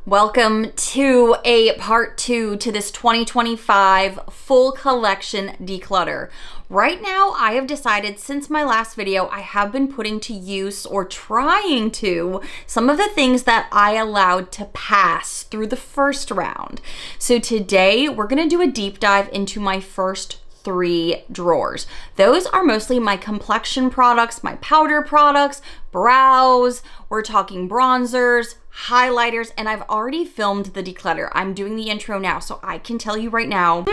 Welcome to a part 2 to this 2025 full collection declutter. Right now, I have decided since my last video, I have been putting to use or trying to some of the things that I allowed to pass through the first round. So today, we're gonna do a deep dive into my first 3 drawers. Those are mostly my complexion products, my powder products, brows, we're talking bronzers, highlighters, and I've already filmed the declutter. I'm doing the intro now, so I can tell you right now,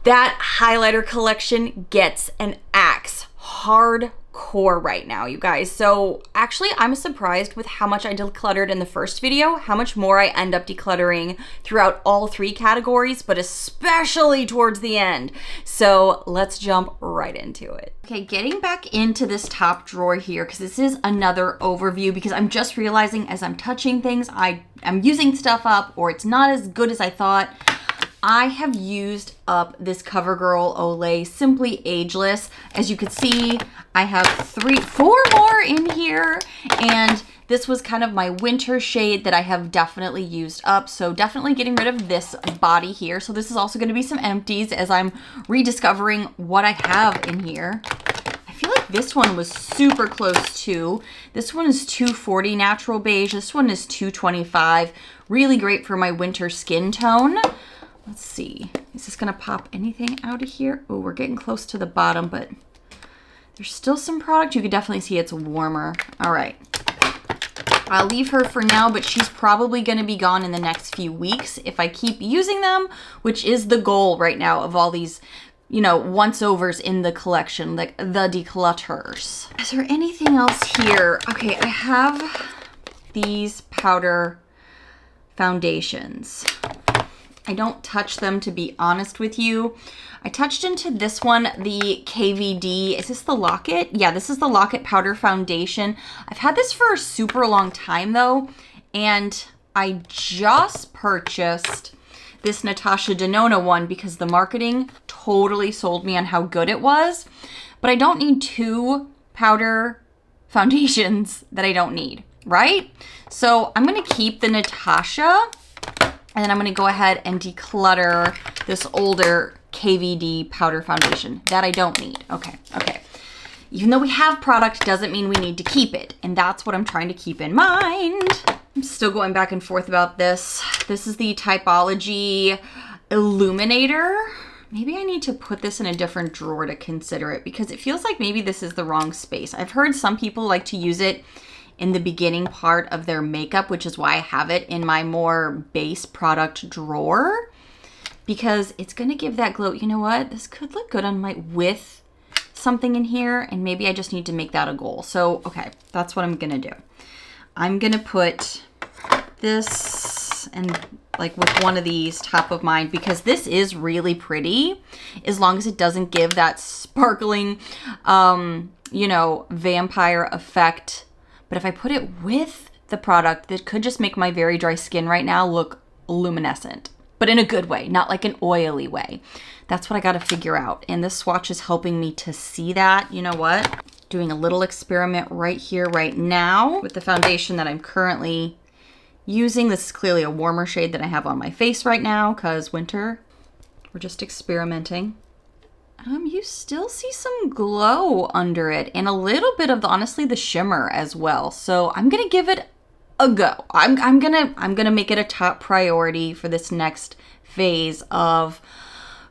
that highlighter collection gets an axe hardcore right now, you guys. So actually, I'm surprised with how much I decluttered in the first video, how much more I end up decluttering throughout all 3 categories, but especially towards the end. So let's jump right into it. Okay, getting back into this top drawer here, because this is another overview, because I'm just realizing as I'm touching things, I'm using stuff up, or it's not as good as I thought. I have used up this CoverGirl Olay Simply Ageless. As you can see, I have 4 more in here, and this was kind of my winter shade that I have definitely used up. So definitely getting rid of this body here. So this is also going to be some empties as I'm rediscovering what I have in here. I feel like this one was super close too. This one is $240 natural beige. This one is $225. Really great for my winter skin tone. Let's see, is this gonna pop anything out of here? Oh, we're getting close to the bottom, but there's still some product. You can definitely see it's warmer. All right, I'll leave her for now, but she's probably gonna be gone in the next few weeks if I keep using them, which is the goal right now of all these, you know, once-overs in the collection, like the declutters. Is there anything else here? Okay, I have these powder foundations. I don't touch them, to be honest with you. I touched into this one, the KVD. Is this the Locket? Yeah, this is the Locket Powder Foundation. I've had this for a super long time though, and I just purchased this Natasha Denona one because the marketing totally sold me on how good it was. But I don't need 2 powder foundations that I don't need, right? So I'm gonna keep the Natasha, and then I'm gonna go ahead and declutter this older KVD powder foundation that I don't need. Okay. Even though we have product doesn't mean we need to keep it. And that's what I'm trying to keep in mind. I'm still going back and forth about this. This is the Typology Illuminator. Maybe I need to put this in a different drawer to consider it because it feels like maybe this is the wrong space. I've heard some people like to use it in the beginning part of their makeup, which is why I have it in my more base product drawer, because it's gonna give that glow. You know what? This could look good on my, with something in here, and maybe I just need to make that a goal. So, okay, that's what I'm gonna do. I'm gonna put this and like with one of these top of mind because this is really pretty as long as it doesn't give that sparkling, you know, vampire effect. But if I put it with the product, that could just make my very dry skin right now look luminescent, but in a good way, not like an oily way. That's what I got to figure out. And this swatch is helping me to see that. You know what? Doing a little experiment right here, right now with the foundation that I'm currently using. This is clearly a warmer shade than I have on my face right now because winter. We're just experimenting. You still see some glow under it and a little bit of the, honestly, the shimmer as well. So I'm gonna give it a go. I'm gonna make it a top priority for this next phase of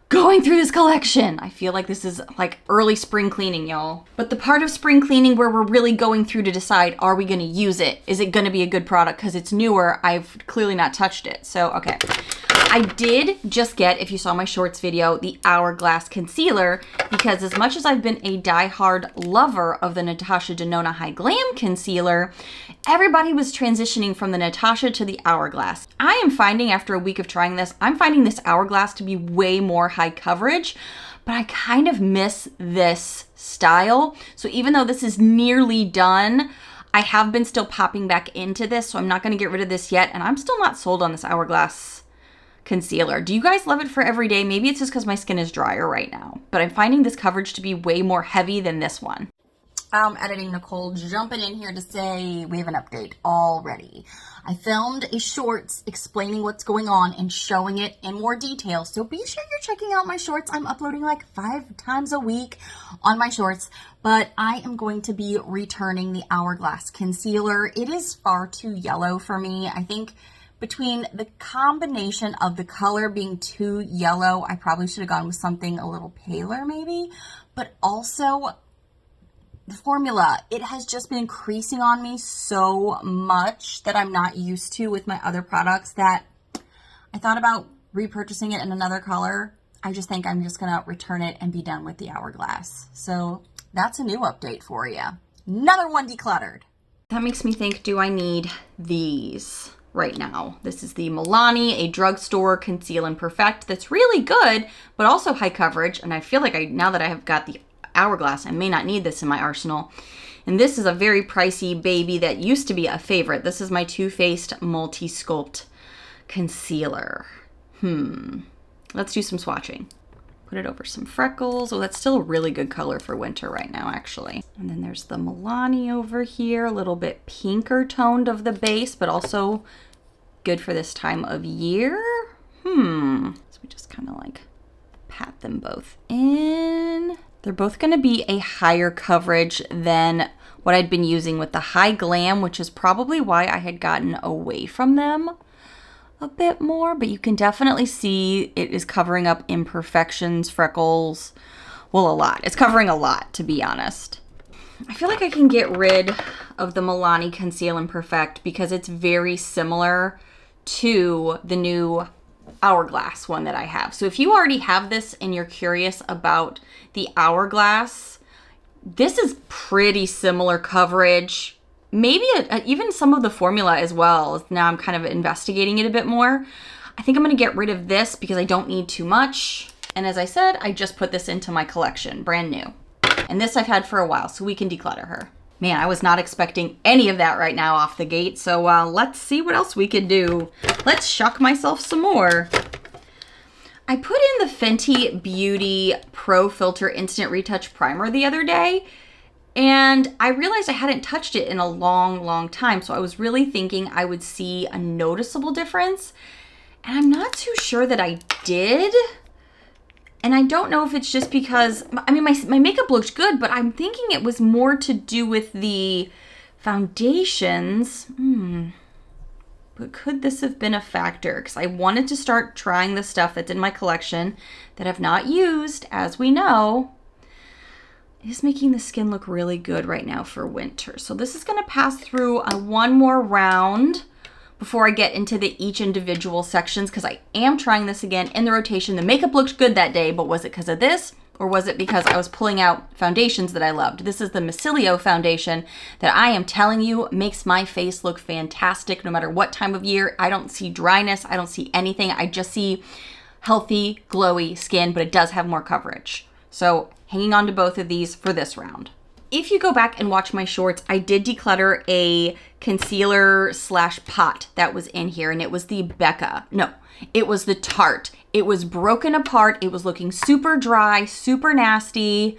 going through this collection. I feel like this is like early spring cleaning, y'all. But the part of spring cleaning where we're really going through to decide, are we gonna use it? Is it gonna be a good product? Because it's newer, I've clearly not touched it. So, okay. I did just get, if you saw my shorts video, the Hourglass Concealer, because as much as I've been a diehard lover of the Natasha Denona High Glam Concealer, everybody was transitioning from the Natasha to the Hourglass. I am finding, after a week of trying this, I'm finding this Hourglass to be way more high coverage, but I kind of miss this style. So even though this is nearly done, I have been still popping back into this, so I'm not gonna get rid of this yet, and I'm still not sold on this Hourglass concealer. Do you guys love it for every day? Maybe it's just because my skin is drier right now, but I'm finding this coverage to be way more heavy than this one. Editing Nicole jumping in here to say we have an update already. I filmed a shorts explaining what's going on and showing it in more detail. So be sure you're checking out my shorts. I'm uploading like 5 times a week on my shorts, but I am going to be returning the Hourglass concealer. It is far too yellow for me. I think between the combination of the color being too yellow, I probably should have gone with something a little paler maybe, but also the formula, it has just been increasing on me so much that I'm not used to with my other products that I thought about repurchasing it in another color. I just think I'm just gonna return it and be done with the Hourglass. So that's a new update for you. Another one decluttered. That makes me think, do I need these right now? This is the Milani, a drugstore Conceal and Perfect that's really good, but also high coverage. And I feel like now that I have got the Hourglass, I may not need this in my arsenal. And this is a very pricey baby that used to be a favorite. This is my Too Faced Multi-Sculpt Concealer. Let's do some swatching. Put it over some freckles. Oh, that's still a really good color for winter right now, actually. And then there's the Milani over here, a little bit pinker toned of the base, but also good for this time of year. So we just kind of like pat them both in. They're both going to be a higher coverage than what I'd been using with the High Glam, which is probably why I had gotten away from them a bit more. But you can definitely see it is covering up imperfections, freckles, well, a lot. It's covering a lot, to be honest. I feel like I can get rid of the Milani Conceal and Perfect because it's very similar to the new Hourglass one that I have. So if you already have this and you're curious about the Hourglass, this is pretty similar coverage. Maybe even some of the formula as well. Now I'm kind of investigating it a bit more. I think I'm going to get rid of this because I don't need too much. And as I said, I just put this into my collection, brand new. And this I've had for a while, so we can declutter her. Man, I was not expecting any of that right now off the gate. So let's see what else we can do. Let's shock myself some more. I put in the Fenty Beauty Pro Filter Instant Retouch Primer the other day, and I realized I hadn't touched it in a long time. So I was really thinking I would see a noticeable difference. And I'm not too sure that I did. And I don't know if it's just because, I mean, my makeup looked good, but I'm thinking it was more to do with the foundations. But could this have been a factor? Because I wanted to start trying the stuff that's in my collection that I've not used, as we know. It is making the skin look really good right now for winter. So this is going to pass through one more round before I get into each individual sections, because I am trying this again in the rotation. The makeup looked good that day, but was it because of this? Or was it because I was pulling out foundations that I loved? This is the Micelio foundation that I am telling you makes my face look fantastic no matter what time of year. I don't see dryness. I don't see anything. I just see healthy, glowy skin, but it does have more coverage. So hanging on to both of these for this round. If you go back and watch my shorts, I did declutter a concealer / pot that was in here, and it was the Becca. No, it was the Tarte. It was broken apart. It was looking super dry, super nasty.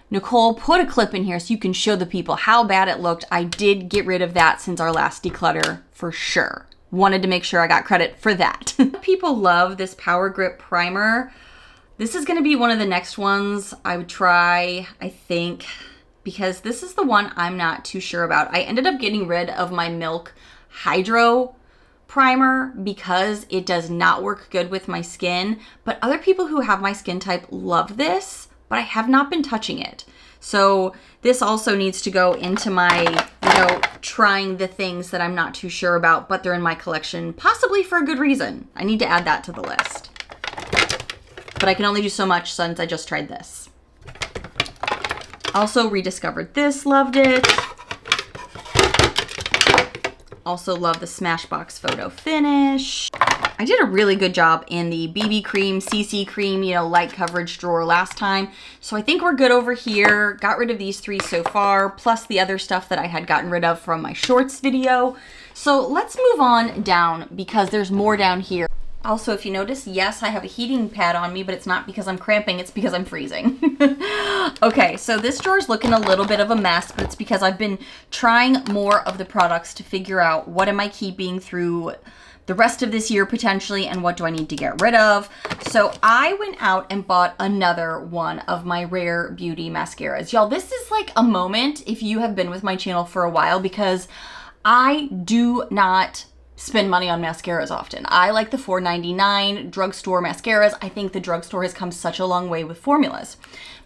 Nicole put a clip in here so you can show the people how bad it looked. I did get rid of that since our last declutter for sure. Wanted to make sure I got credit for that. People love this Power Grip Primer. This is going to be one of the next ones I would try, I think, because this is the one I'm not too sure about. I ended up getting rid of my Milk Hydro Primer because it does not work good with my skin, but other people who have my skin type love this, but I have not been touching it. So this also needs to go into my, trying the things that I'm not too sure about, but they're in my collection, possibly for a good reason. I need to add that to the list. But I can only do so much since I just tried this. Also rediscovered this, loved it. Also love the Smashbox Photo Finish. I did a really good job in the BB cream, CC cream, light coverage drawer last time. So I think we're good over here. Got rid of these 3 so far, plus the other stuff that I had gotten rid of from my shorts video. So let's move on down because there's more down here. Also, if you notice, yes, I have a heating pad on me, but it's not because I'm cramping, it's because I'm freezing. Okay, so this drawer is looking a little bit of a mess, but it's because I've been trying more of the products to figure out what am I keeping through the rest of this year potentially, and what do I need to get rid of. So I went out and bought another one of my Rare Beauty mascaras. Y'all, this is like a moment if you have been with my channel for a while, because I do not spend money on mascaras often. I like the $4.99 drugstore mascaras. I think the drugstore has come such a long way with formulas.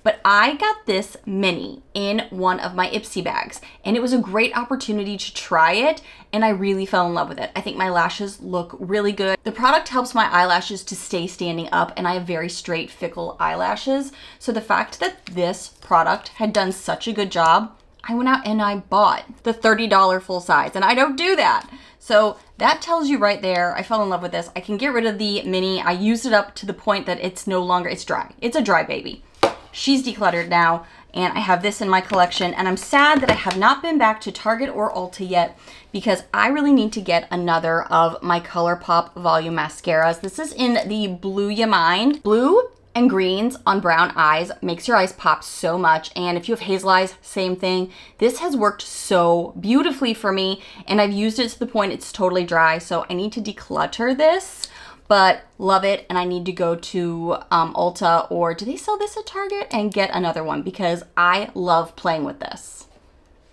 But I got this mini in one of my Ipsy bags, and it was a great opportunity to try it, and I really fell in love with it. I think my lashes look really good. The product helps my eyelashes to stay standing up, and I have very straight, fickle eyelashes. So the fact that this product had done such a good job, I went out and I bought the $30 full size, and I don't do that. So that tells you right there, I fell in love with this. I can get rid of the mini. I used it up to the point that it's no longer, it's dry. It's a dry baby. She's decluttered now, and I have this in my collection, and I'm sad that I have not been back to Target or Ulta yet, because I really need to get another of my ColourPop volume mascaras. This is in the Blue Ya Mind. Blue and greens on brown eyes makes your eyes pop so much, and if you have hazel eyes, same thing. This has worked so beautifully for me, and I've used it to the point it's totally dry, so I need to declutter this, but love it, and I need to go to Ulta, or do they sell this at Target, and get another one, because I love playing with this.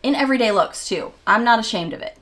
In everyday looks too. I'm not ashamed of it.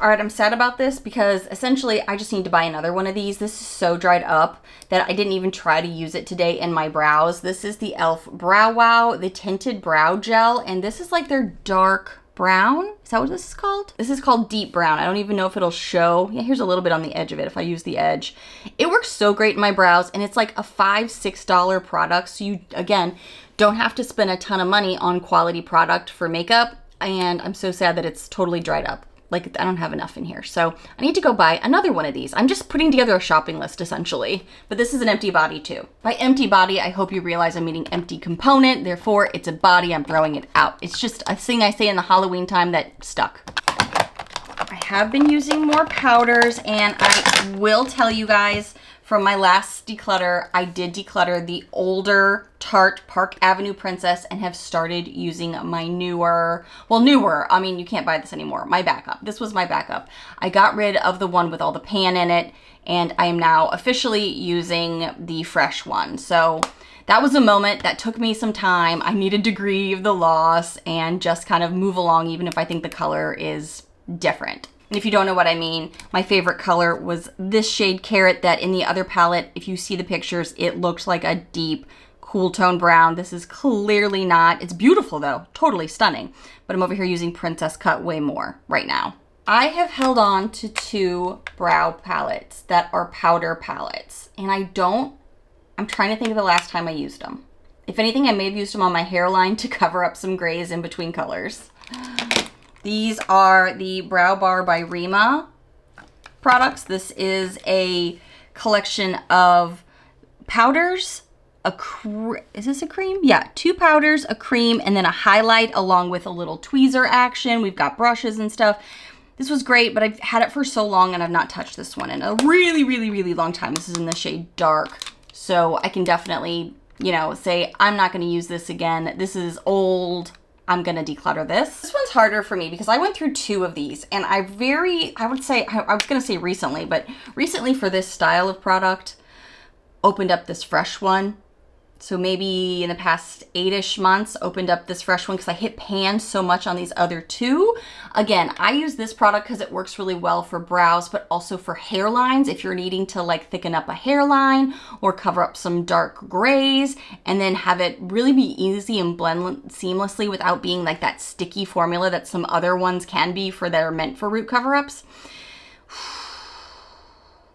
All right, I'm sad about this because essentially I just need to buy another one of these. This is so dried up that I didn't even try to use it today in my brows. This is the e.l.f. Brow Wow, the tinted brow gel, and this is like their dark brown. Is that what this is called? This is called deep brown. I don't even know if it'll show. Yeah, here's a little bit on the edge of it if I use the edge. It works so great in my brows, and it's like a $5, $6 product. So you, again, don't have to spend a ton of money on quality product for makeup. And I'm so sad that it's totally dried up. Like, I don't have enough in here. So I need to go buy another one of these. I'm just putting together a shopping list, essentially. But this is an empty body, too. By empty body, I hope you realize I'm meaning empty component. Therefore, it's a body. I'm throwing it out. It's just a thing I say in the Halloween time that stuck. I have been using more powders, and I will tell you guys, from my last declutter, I did declutter the older Tarte Park Avenue Princess and have started using my newer, I mean, you can't buy this anymore, my backup. This was my backup. I got rid of the one with all the pan in it, and I am now officially using the fresh one. So that was a moment that took me some time. I needed to grieve the loss and just kind of move along, even if I think the color is different. And if you don't know what I mean, my favorite color was this shade Carrot that in the other palette, if you see the pictures, it looked like a deep, cool tone brown. This is clearly not. It's beautiful though, totally stunning. But I'm over here using Princess Cut way more right now. I have held on to two brow palettes that are powder palettes. And I'm trying to think of the last time I used them. If anything, I may have used them on my hairline to cover up some grays in between colors. These are the Brow Bar by Rima products. This is a collection of powders, is this a cream? Yeah, 2 powders, a cream, and then a highlight along with a little tweezer action. We've got brushes and stuff. This was great, but I've had it for so long and I've not touched this one in a really, really, really long time. This is in the shade Dark. So I can definitely, you know, say I'm not gonna use this again. This is old. I'm gonna declutter this. This one's harder for me because I went through 2 of these, and I was gonna say recently, but recently for this style of product, opened up this fresh one. So maybe in the past 8-ish months, opened up this fresh one because I hit pan so much on these other 2. Again, I use this product because it works really well for brows, but also for hairlines. If you're needing to like thicken up a hairline or cover up some dark grays, and then have it really be easy and blend seamlessly without being like that sticky formula that some other ones can be that are meant for root cover-ups.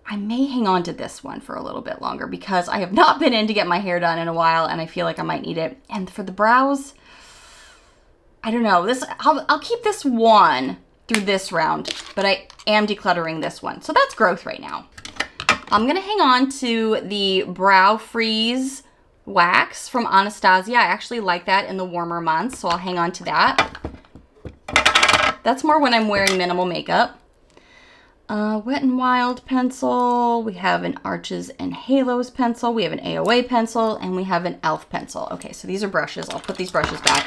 I may hang on to this one for a little bit longer because I have not been in to get my hair done in a while, and I feel like I might need it. And for the brows, I don't know. I'll keep this one through this round, but I am decluttering this one. So that's growth right now. I'm gonna hang on to the Brow Freeze wax from Anastasia. I actually like that in the warmer months, so I'll hang on to that. That's more when I'm wearing minimal makeup. Wet n Wild pencil. We have an Arches and Halos pencil. We have an AOA pencil, and we have an e.l.f. pencil. Okay, so these are brushes. I'll put these brushes back.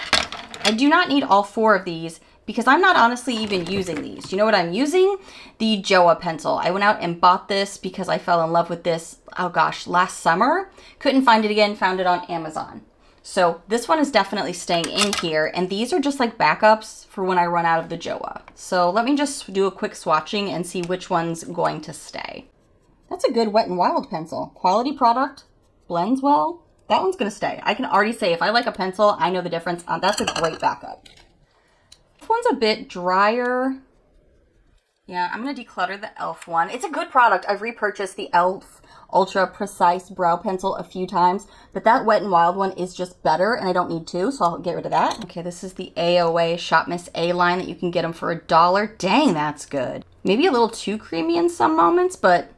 I do not need all 4 of these because I'm not honestly even using these. You know what I'm using? The Joa pencil. I went out and bought this because I fell in love with this, oh gosh, last summer. Couldn't find it again, found it on Amazon. So this one is definitely staying in here, and these are just like backups for when I run out of the Joa. So let me just do a quick swatching and see which one's going to stay. That's a good Wet n Wild pencil. Quality product, blends well. That one's gonna stay. I can already say if I like a pencil, I know the difference. That's a great backup. This one's a bit drier. Yeah, I'm gonna declutter the e.l.f. one. It's a good product. I've repurchased the e.l.f. Ultra Precise Brow Pencil a few times, but that Wet n Wild one is just better, and I don't need 2, so I'll get rid of that. Okay, this is the AOA Shop Miss A line that you can get them for $1. Dang, that's good. Maybe a little too creamy in some moments, but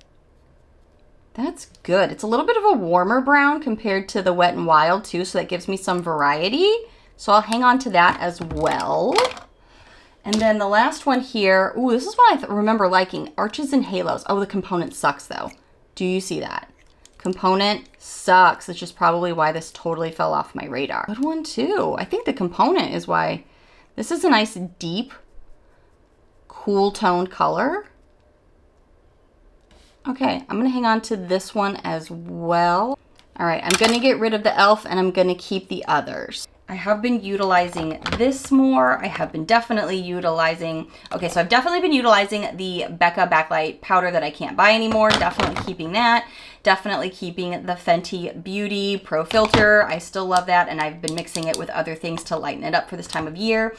that's good. It's a little bit of a warmer brown compared to the Wet n Wild too, so that gives me some variety. So I'll hang on to that as well. And then the last one here, ooh, this is one I remember liking, Arches and Halos. Oh, the component sucks though. Do you see that? Component sucks, which is probably why this totally fell off my radar. Good one too. I think the component is why. This is a nice deep, cool toned color. Okay, I'm gonna hang on to this one as well. All right, I'm gonna get rid of the e.l.f. and I'm gonna keep the others. I have been utilizing this more. I have been definitely utilizing, okay, so I've definitely been utilizing the Becca Backlight powder that I can't buy anymore. Definitely keeping that. Definitely keeping the Fenty Beauty Pro Filter. I still love that, and I've been mixing it with other things to lighten it up for this time of year.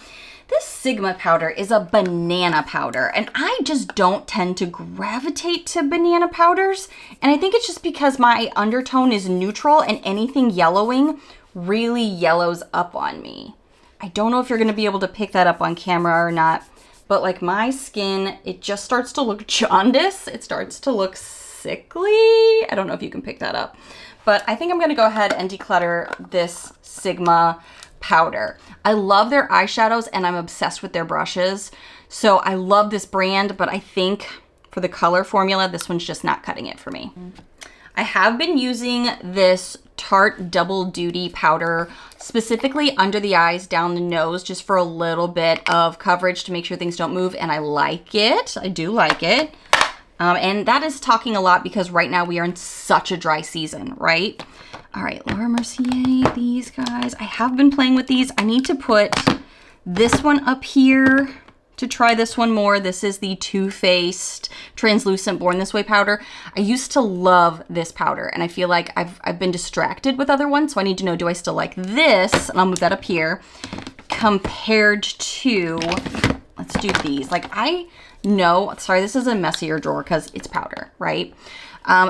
This Sigma powder is a banana powder, and I just don't tend to gravitate to banana powders. And I think it's just because my undertone is neutral, and anything yellowing really yellows up on me. I don't know if you're gonna be able to pick that up on camera or not, but like my skin, it just starts to look jaundice. It starts to look sickly. I don't know if you can pick that up, but I think I'm gonna go ahead and declutter this Sigma powder. I love their eyeshadows and I'm obsessed with their brushes. So I love this brand, but I think for the color formula, this one's just not cutting it for me. I have been using this Tarte Double Duty powder, specifically under the eyes, down the nose, just for a little bit of coverage to make sure things don't move, and I like it. I do like it. And that is talking a lot because right now we are in such a dry season, right? All right, Laura Mercier, these guys. I have been playing with these. I need to put this one up here to try this one more. This is the Too Faced Translucent Born This Way powder. I used to love this powder, and I feel like I've been distracted with other ones, so I need to know, do I still like this? And I'll move that up here. Compared to, let's do these. Like I know, sorry, this is a messier drawer because it's powder, right?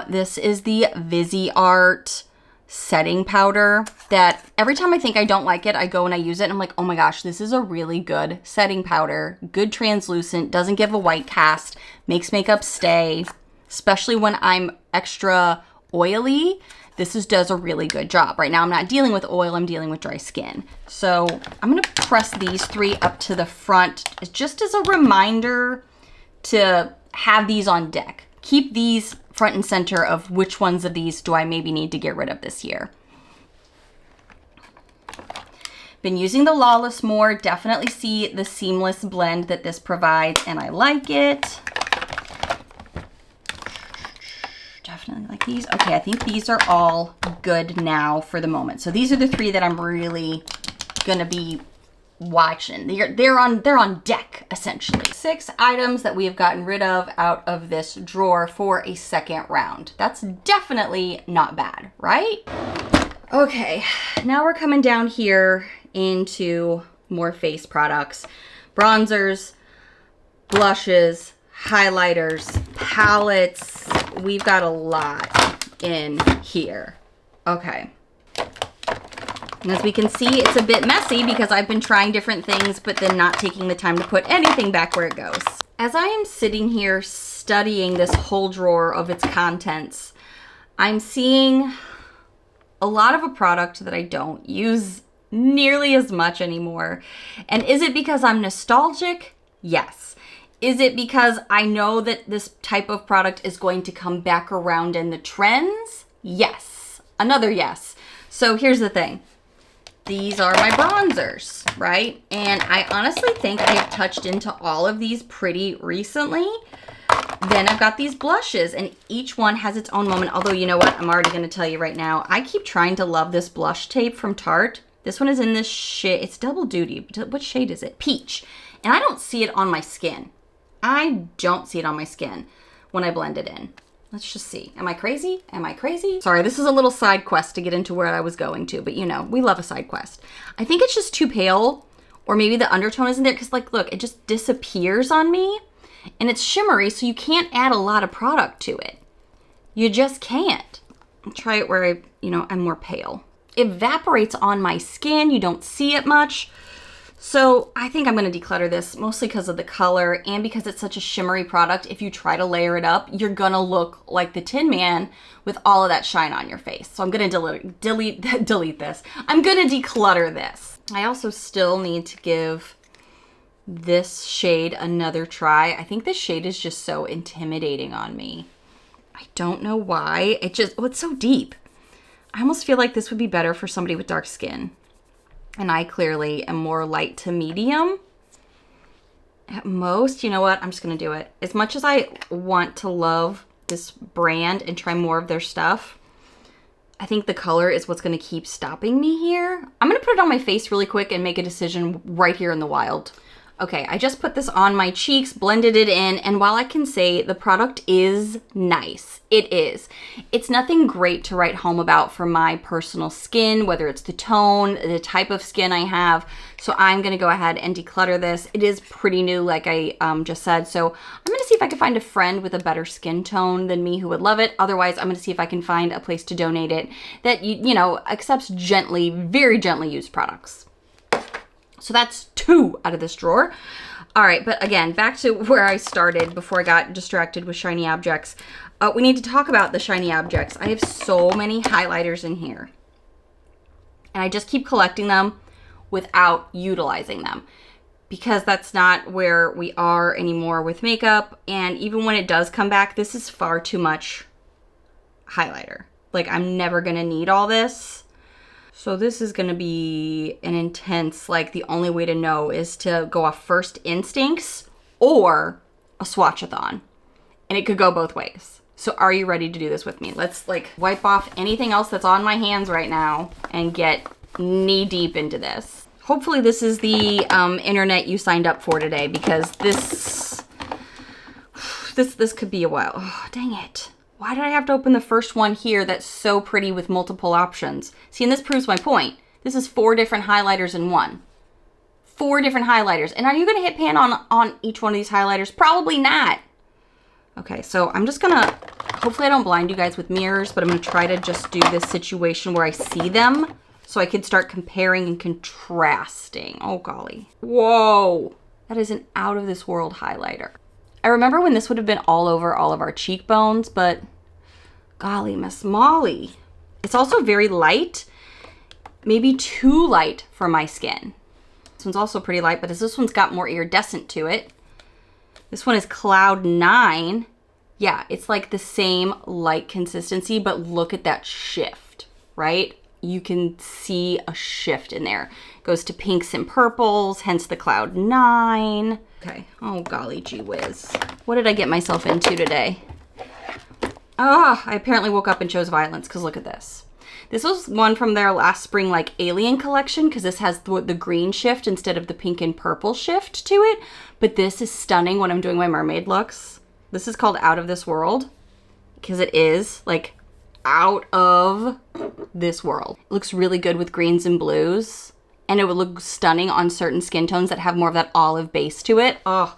This is the Viseart setting powder that every time I think I don't like it, I go and I use it and I'm like, oh my gosh, this is a really good setting powder, good translucent, doesn't give a white cast, makes makeup stay, especially when I'm extra oily. This does a really good job. Right now I'm not dealing with oil, I'm dealing with dry skin. So I'm gonna press these 3 up to the front just as a reminder to have these on deck. Keep these front and center of which ones of these do I maybe need to get rid of this year. Been using the Lawless more. Definitely see the seamless blend that this provides, and I like it. Definitely like these. Okay, I think these are all good now for the moment. So these are the 3 that I'm really gonna be watching. They're on deck essentially. 6 items that we have gotten rid of out of this drawer for a second round. That's definitely not bad, right? Okay, now we're coming down here into more face products. Bronzers, blushes, highlighters, palettes. We've got a lot in here. Okay. And as we can see, it's a bit messy because I've been trying different things, but then not taking the time to put anything back where it goes. As I am sitting here studying this whole drawer of its contents, I'm seeing a lot of a product that I don't use nearly as much anymore. And is it because I'm nostalgic? Yes. Is it because I know that this type of product is going to come back around in the trends? Yes. Another yes. So here's the thing. These are my bronzers, right? And I honestly think I've touched into all of these pretty recently. Then I've got these blushes, and each one has its own moment. Although, you know what? I'm already going to tell you right now. I keep trying to love this blush tape from Tarte. This one is in this shade. It's double duty. What shade is it? Peach. And I don't see it on my skin. I don't see it on my skin when I blend it in. Let's just see. Am I crazy? Am I crazy? Sorry, this is a little side quest to get into where I was going to, but you know, we love a side quest. I think it's just too pale, or maybe the undertone isn't there, because like, look, it just disappears on me, and it's shimmery, so you can't add a lot of product to it. You just can't. I'll try it where I'm more pale. It evaporates on my skin. You don't see it much. So I think I'm going to declutter this mostly because of the color and because it's such a shimmery product. If you try to layer it up, you're going to look like the Tin Man with all of that shine on your face. So I'm going to delete this. I'm going to declutter this. I also still need to give this shade another try. I think this shade is just so intimidating on me. I don't know why. It's so deep. I almost feel like this would be better for somebody with dark skin. And I clearly am more light to medium. At most, you know what? I'm just going to do it. As much as I want to love this brand and try more of their stuff, I think the color is what's going to keep stopping me here. I'm going to put it on my face really quick and make a decision right here in the wild. Okay, I just put this on my cheeks, blended it in, and while I can say the product is nice, it is. It's nothing great to write home about for my personal skin, whether it's the tone, the type of skin I have. So I'm gonna go ahead and declutter this. It is pretty new, like I just said. So I'm gonna see if I can find a friend with a better skin tone than me who would love it. Otherwise, I'm gonna see if I can find a place to donate it that, you know, accepts gently, very gently used products. So that's 2 out of this drawer. All right, but again, back to where I started before I got distracted with shiny objects. We need to talk about the shiny objects. I have so many highlighters in here. And I just keep collecting them without utilizing them, because that's not where we are anymore with makeup. And even when it does come back, this is far too much highlighter. Like, I'm never gonna need all this. So this is going to be an intense, like the only way to know is to go off first instincts or a swatchathon. And it could go both ways. So are you ready to do this with me? Let's like wipe off anything else that's on my hands right now and get knee deep into this. Hopefully this is the internet you signed up for today, because this could be a while. Oh, dang it. Why did I have to open the first one here that's so pretty with multiple options? See, and this proves my point. This is 4 different highlighters in one. 4 different highlighters. And are you going to hit pan on each one of these highlighters? Probably not. Okay, so I'm just going to, hopefully I don't blind you guys with mirrors, but I'm going to try to just do this situation where I see them so I can start comparing and contrasting. Oh, golly. Whoa. That is an out of this world highlighter. I remember when this would have been all over all of our cheekbones, but golly, Miss Molly. It's also very light, maybe too light for my skin. This one's also pretty light, but this one's got more iridescent to it. This one is Cloud 9. Yeah, it's like the same light consistency, but look at that shift, right? You can see a shift in there. It goes to pinks and purples, hence the Cloud 9. Okay, oh golly gee whiz. What did I get myself into today? I apparently woke up and chose violence, because look at this. This was one from their last spring like alien collection, because this has the green shift instead of the pink and purple shift to it. But this is stunning when I'm doing my mermaid looks. This is called Out of This World, because it is like out of this world. It looks really good with greens and blues. And it would look stunning on certain skin tones that have more of that olive base to it. Oh,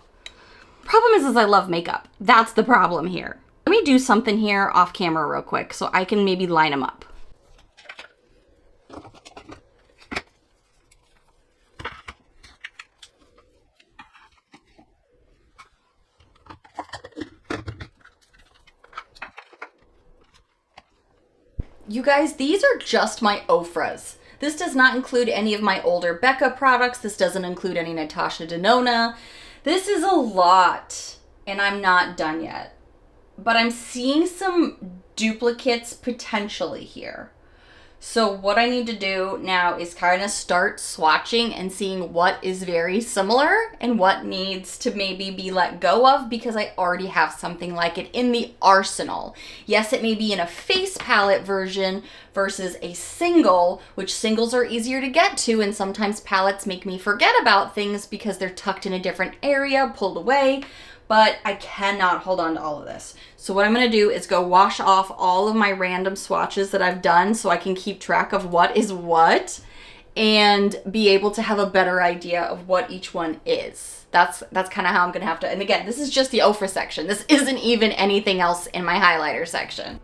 problem is I love makeup. That's the problem here. Let me do something here off camera real quick so I can maybe line them up. You guys, these are just my Ofras. This does not include any of my older Becca products. This doesn't include any Natasha Denona. This is a lot, and I'm not done yet. But I'm seeing some duplicates potentially here. So what I need to do now is kind of start swatching and seeing what is very similar and what needs to maybe be let go of, because I already have something like it in the arsenal. Yes, it may be in a face palette version versus a single, which singles are easier to get to, and sometimes palettes make me forget about things because they're tucked in a different area, pulled away. But I cannot hold on to all of this. So what I'm gonna do is go wash off all of my random swatches that I've done so I can keep track of what is what and be able to have a better idea of what each one is. That's kind of how I'm gonna have to, and again, this is just the Ofra section. This isn't even anything else in my highlighter section.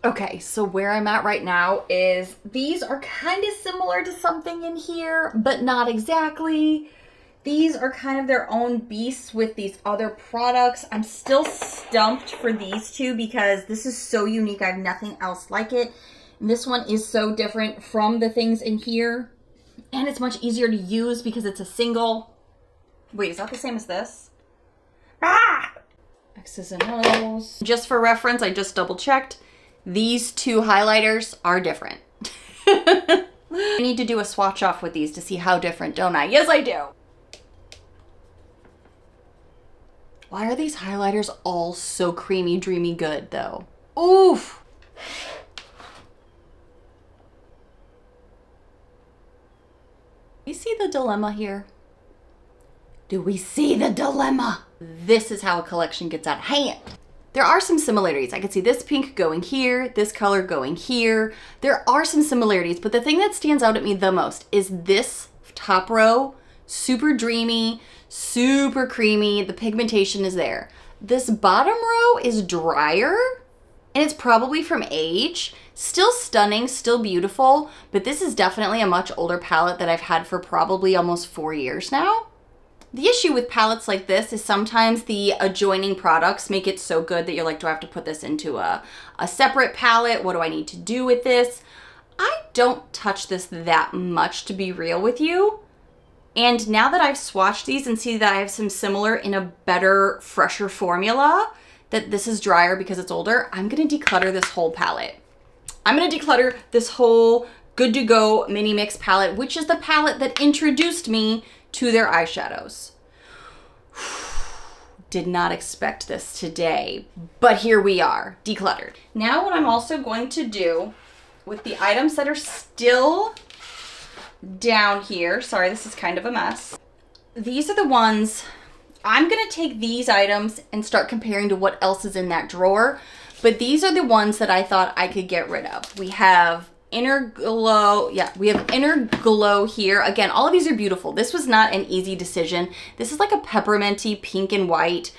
Okay, so where I'm at right now is these are kind of similar to something in here, but not exactly. These are kind of their own beasts with these other products. I'm still stumped for these two because this is so unique. I have nothing else like it. And this one is so different from the things in here. And it's much easier to use because it's a single. Wait, is that the same as this? Ah! X's and O's. Just for reference, I just double checked. These two highlighters are different. I need to do a swatch off with these to see how different, don't I? Yes, I do. Why are these highlighters all so creamy, dreamy good, though? Oof! You see the dilemma here? Do we see the dilemma? This is how a collection gets out of hand. There are some similarities. I can see this pink going here, this color going here. There are some similarities, but the thing that stands out at me the most is this top row, super dreamy, super creamy. The pigmentation is there. This bottom row is drier, and it's probably from age. Still stunning, still beautiful, but this is definitely a much older palette that I've had for probably almost 4 years now. The issue with palettes like this is sometimes the adjoining products make it so good that you're like, do I have to put this into a separate palette? What do I need to do with this? I don't touch this that much, to be real with you. And now that I've swatched these and see that I have some similar in a better, fresher formula, that this is drier because it's older, I'm gonna declutter this whole palette. I'm gonna declutter this whole Good To Go mini mix palette, which is the palette that introduced me to their eyeshadows. Did not expect this today, but here we are, decluttered. Now what I'm also going to do with the items that are still down here, sorry, this is kind of a mess. These are the ones, I'm gonna take these items and start comparing to what else is in that drawer, but these are the ones that I thought I could get rid of. We have Inner Glow, yeah, we have Inner Glow here. Again, all of these are beautiful. This was not an easy decision. This is like a pepperminty pink and white.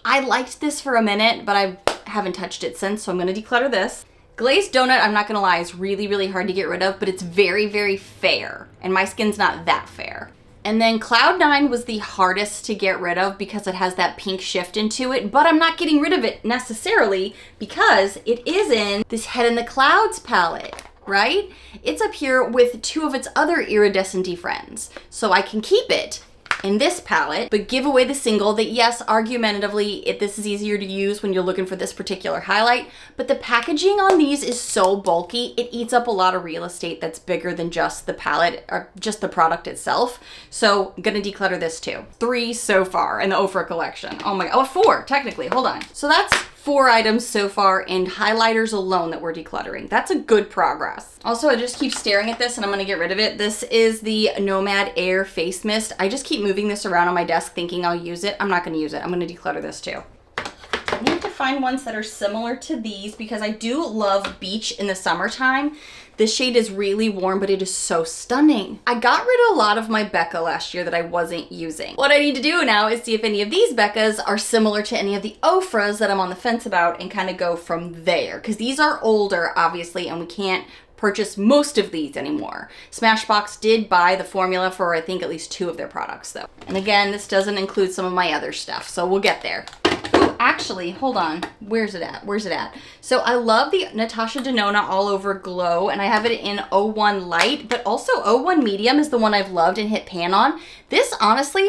I liked this for a minute, but I haven't touched it since, so I'm gonna declutter this. Glazed Donut, I'm not gonna lie, is really, really hard to get rid of, but it's very, very fair, and my skin's not that fair. And then Cloud 9 was the hardest to get rid of because it has that pink shift into it, but I'm not getting rid of it necessarily because it is in this Head in the Clouds palette, right? It's up here with two of its other iridescent-y friends, so I can keep it in this palette, but give away the single that, yes, argumentatively, this is easier to use when you're looking for this particular highlight, but the packaging on these is so bulky, it eats up a lot of real estate that's bigger than just the palette or just the product itself. So I'm gonna declutter this too. 3 so far in the Ofra collection. Oh my, oh, 4 technically, hold on. So that's 4 items so far in highlighters alone that we're decluttering. That's a good progress. Also, I just keep staring at this and I'm gonna get rid of it. This is the Nomad Air Face Mist. I just keep moving this around on my desk thinking I'll use it. I'm not gonna use it. I'm gonna declutter this too. I need to find ones that are similar to these because I do love beach in the summertime. This shade is really warm, but it is so stunning. I got rid of a lot of my Becca last year that I wasn't using. What I need to do now is see if any of these Beccas are similar to any of the Ofras that I'm on the fence about and kind of go from there. Because these are older, obviously, and we can't purchase most of these anymore. Smashbox did buy the formula for, I think, at least 2 of their products, though. And again, this doesn't include some of my other stuff, so we'll get there. Actually, hold on. Where's it at? Where's it at? So I love the Natasha Denona All Over Glow, and I have it in 01 Light, but also 01 Medium is the one I've loved and hit pan on. This, honestly,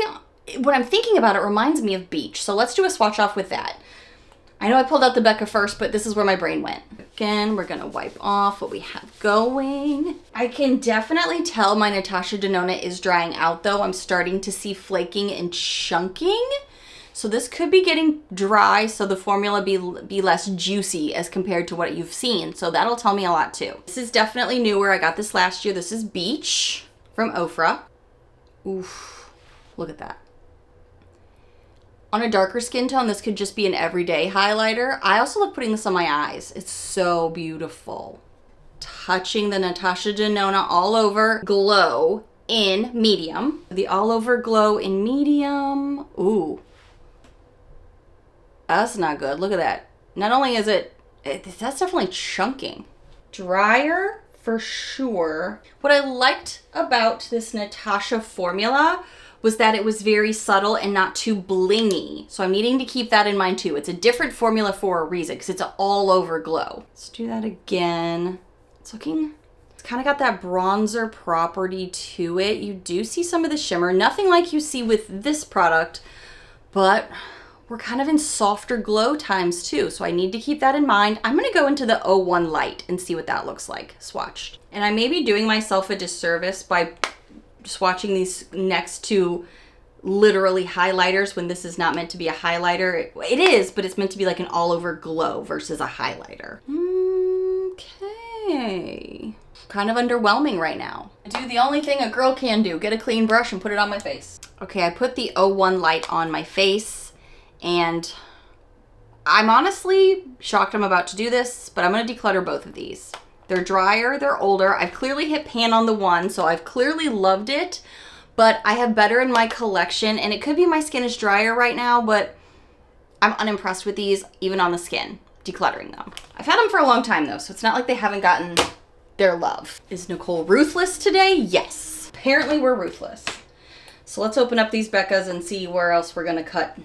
when I'm thinking about it, reminds me of beach. So let's do a swatch off with that. I know I pulled out the Becca first, but this is where my brain went. Again, we're gonna wipe off what we have going. I can definitely tell my Natasha Denona is drying out, though. I'm starting to see flaking and chunking. So this could be getting dry, so the formula be less juicy as compared to what you've seen. So that'll tell me a lot too. This is definitely newer. I got this last year. This is Beach from Ofra. Oof, look at that. On a darker skin tone, this could just be an everyday highlighter. I also love putting this on my eyes. It's so beautiful. Touching the Natasha Denona All Over Glow in medium. The All Over Glow in medium. Ooh. That's not good. Look at that. Not only is that's definitely chunking. Drier for sure. What I liked about this Natasha formula was that it was very subtle and not too blingy. So I'm needing to keep that in mind too. It's a different formula for a reason because it's an all over glow. Let's do that again. It's kind of got that bronzer property to it. You do see some of the shimmer. Nothing like you see with this product, but we're kind of in softer glow times too, so I need to keep that in mind. I'm gonna go into the 01 Light and see what that looks like, swatched. And I may be doing myself a disservice by swatching these next to literally highlighters when this is not meant to be a highlighter. It is, but it's meant to be like an all over glow versus a highlighter. Okay. Kind of underwhelming right now. I do the only thing a girl can do, get a clean brush and put it on my face. Okay, I put the 01 Light on my face. And I'm honestly shocked I'm about to do this, but I'm gonna declutter both of these. They're drier, they're older. I've clearly hit pan on the one, so I've clearly loved it, but I have better in my collection, and it could be my skin is drier right now, but I'm unimpressed with these, even on the skin, decluttering them. I've had them for a long time though, so it's not like they haven't gotten their love. Is Nichole ruthless today? Yes. Apparently we're ruthless. So let's open up these Beccas and see where else we're gonna cut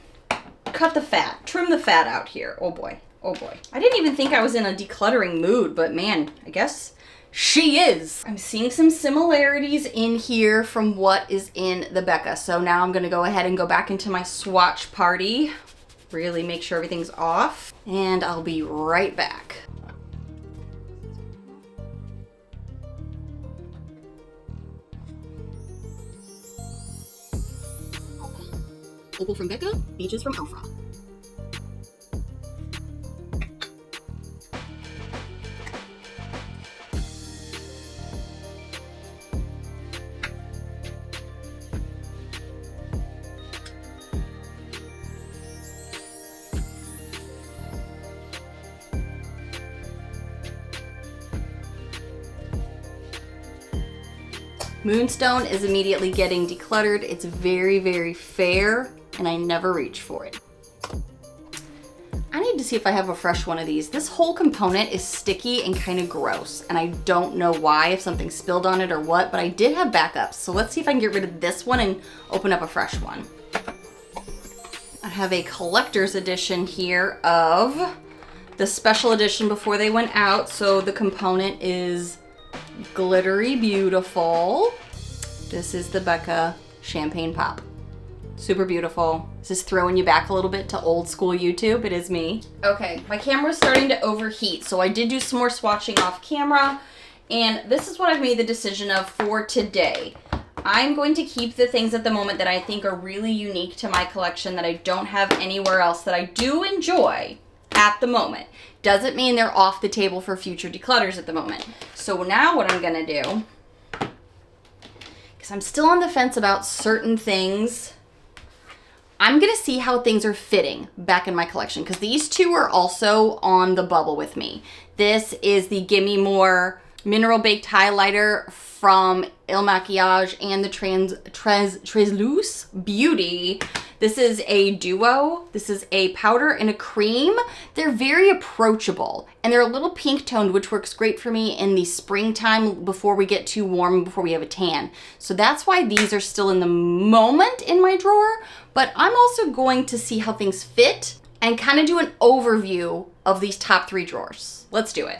the fat, trim the fat out here. Oh boy, oh boy. I didn't even think I was in a decluttering mood, but man, I guess she is. I'm seeing some similarities in here from what is in the Becca. So now I'm gonna go ahead and go back into my swatch party, really make sure everything's off, and I'll be right back. Opal from Becca, Beaches from Ofra. Moonstone is immediately getting decluttered. It's very, very fair, and I never reach for it. I need to see if I have a fresh one of these. This whole component is sticky and kind of gross, and I don't know why, if something spilled on it or what, but I did have backups. So let's see if I can get rid of this one and open up a fresh one. I have a collector's edition here of the special edition before they went out. So the component is glittery beautiful. This is the Becca Champagne Pop. Super beautiful. This is throwing you back a little bit to old school YouTube. It is me. Okay, my camera's starting to overheat, so I did do some more swatching off camera, and this is what I've made the decision of for today. I'm going to keep the things at the moment that I think are really unique to my collection that I don't have anywhere else that I do enjoy at the moment. Doesn't mean they're off the table for future declutters at the moment. So now what I'm gonna do, because I'm still on the fence about certain things, I'm gonna see how things are fitting back in my collection, because these two are also on the bubble with me. This is the Gimme More Mineral Baked Highlighter from Il Maquillage and the Transluce Beauty. This is a duo. This is a powder and a cream. They're very approachable, and they're a little pink toned, which works great for me in the springtime before we get too warm, before we have a tan. So that's why these are still in the moment in my drawer, but I'm also going to see how things fit and kind of do an overview of these top 3 drawers. Let's do it.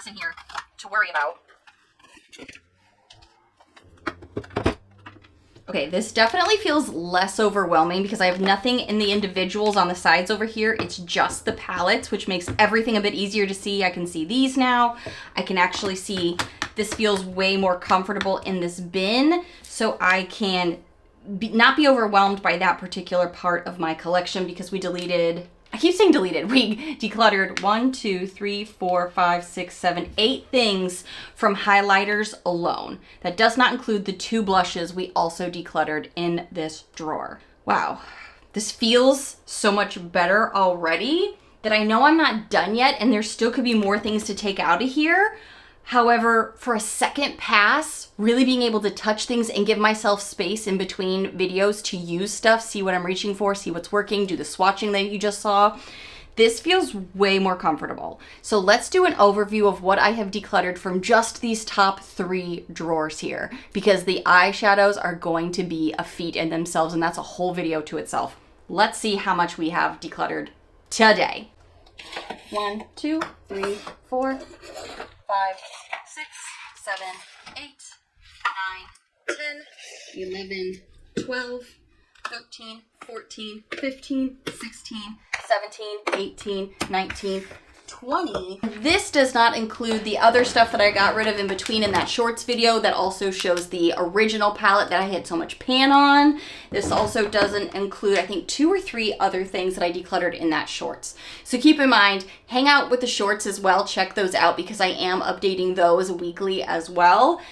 In here to worry about. Okay, this definitely feels less overwhelming because I have nothing in the individuals on the sides over here. It's just the palettes, which makes everything a bit easier to see. I can see these now. I can actually see this feels way more comfortable in this bin, so I can not be overwhelmed by that particular part of my collection because we deleted, I keep saying deleted, we decluttered 1, 2, 3, 4, 5, 6, 7, 8 things from highlighters alone. That does not include the 2 blushes we also decluttered in this drawer. Wow, this feels so much better already that I know I'm not done yet and there still could be more things to take out of here. However, for a second pass, really being able to touch things and give myself space in between videos to use stuff, see what I'm reaching for, see what's working, do the swatching that you just saw, this feels way more comfortable. So let's do an overview of what I have decluttered from just these top 3 drawers here, because the eyeshadows are going to be a feat in themselves, and that's a whole video to itself. Let's see how much we have decluttered today. 1, 2, 3, 4, 5, 6, 7, 8, 9, 10, 11, 12, 13, 14, 15, 16, 17, 18, 19, 20. This does not include the other stuff that I got rid of in between in that shorts video that also shows the original palette that I had so much pan on. This also doesn't include, I think, 2 or 3 other things that I decluttered in that shorts. So keep in mind, hang out with the shorts as well. Check those out because I am updating those weekly as well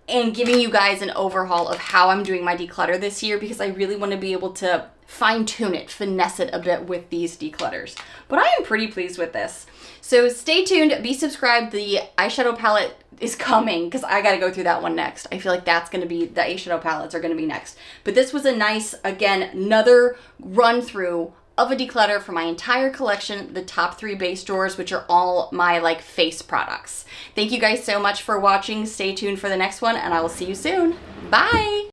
and giving you guys an overhaul of how I'm doing my declutter this year because I really want to be able to fine-tune it, finesse it a bit with these declutters. But I am pretty pleased with this. So stay tuned, be subscribed. The eyeshadow palette is coming because I got to go through that one next. I feel like that's going to be, the eyeshadow palettes are going to be next. But this was a nice, again, another run through of a declutter for my entire collection, the top 3 base drawers, which are all my like face products. Thank you guys so much for watching. Stay tuned for the next one, and I will see you soon. Bye!